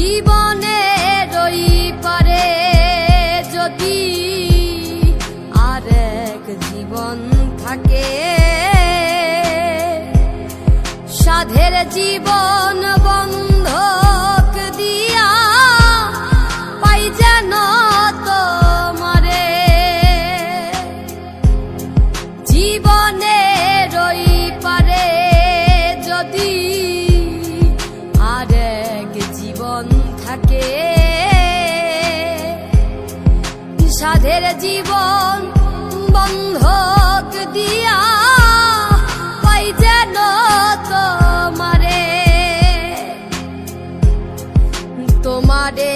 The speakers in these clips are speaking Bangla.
জীবনের ওই পারে যদি আরেক জীবন থাকে, সাধের জীবন বন্ধক দিয়া পাই যেন তোমারে। জীবনের ওই পারে যদি আরেক জীবন থাকে, সাধের জীবন বন্ধক দিয়া পাই যেন তোমারে। তোমারে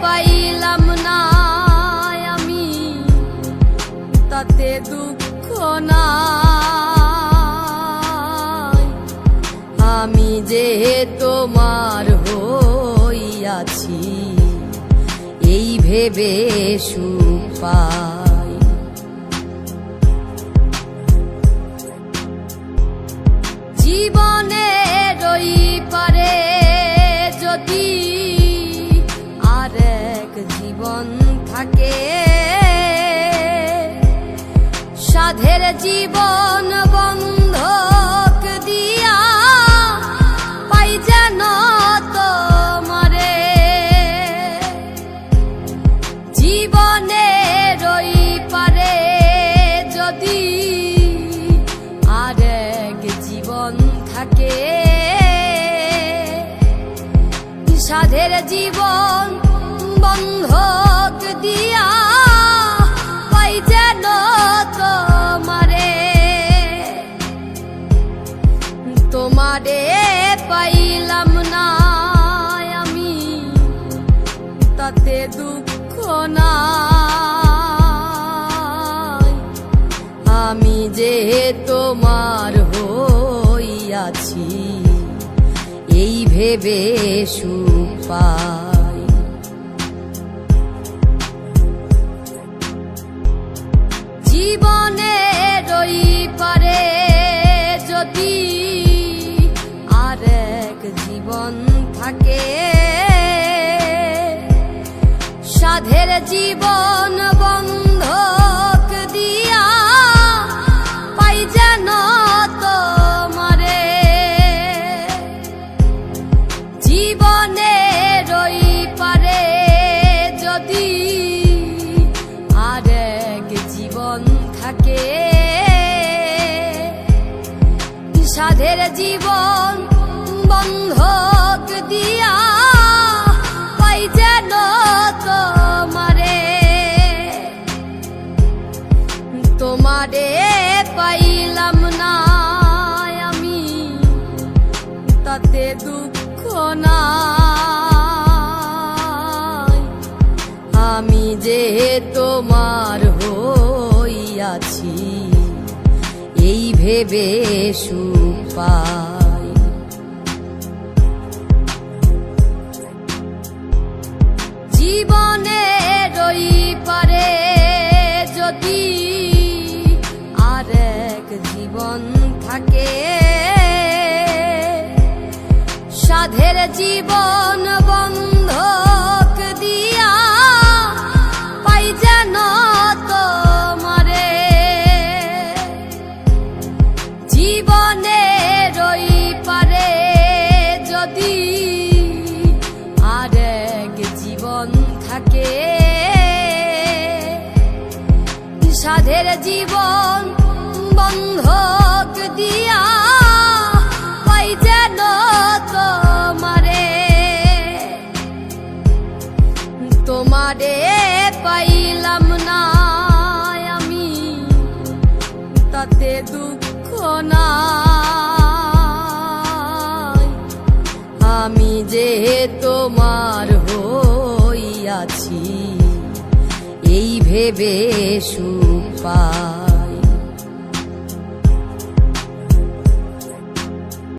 পাইলাম না আমি, তাতে দুঃখ নাই। আমি যে তোমার হইয়াছি, এই ভেবে সুখ পাই। জীবনের ওই পারে যদি আরেক জীবন থাকে, সাধের জীবন বন্ধক দিয়া পাই যেন তোমারে। জীবনের ওই পারে যদি আরেক জীবন থাকে, সাধের জীবন বন্ধক দিয়া পাই যেন তোমারে। তোমারে পাইলাম না আমি, তাতে দুঃখ নাই। আমি যে তোমার হইয়াছি, এই ভেবে সুখ পাই। জীবনের ওই পারে যদি আরেক জীবন থাকে, সাধের জীবন বন্ধক দিয়া পাই যেন তোমারে। জীবনের ওই পারে যদি আরেক জীবন থাকে, সাধের জীবন বন্ধক দিয়া পাই যেন তোমারে। তোমারে পাইলাম না আমি, তাতে দুঃখ নাই। আমি যে তোমার হইয়াছি, এই ভেবে সুখ পাই। জীবনের ওই পারে যদি আরেক জীবন থাকে, সাধের জীবন বন্ধক দিয়া পাই যেন তোমারে। জীবনের ওই পারে যদি আরেক জীবন থাকে, সাধের জীবন বন্ধক দিয়া পাই যেন তোমারে। তোমারে পাইলাম না আমি, তাতে দুঃখ নাই। আমি যে তোমার হইয়াছি, এই ভেবে সুখ পাই।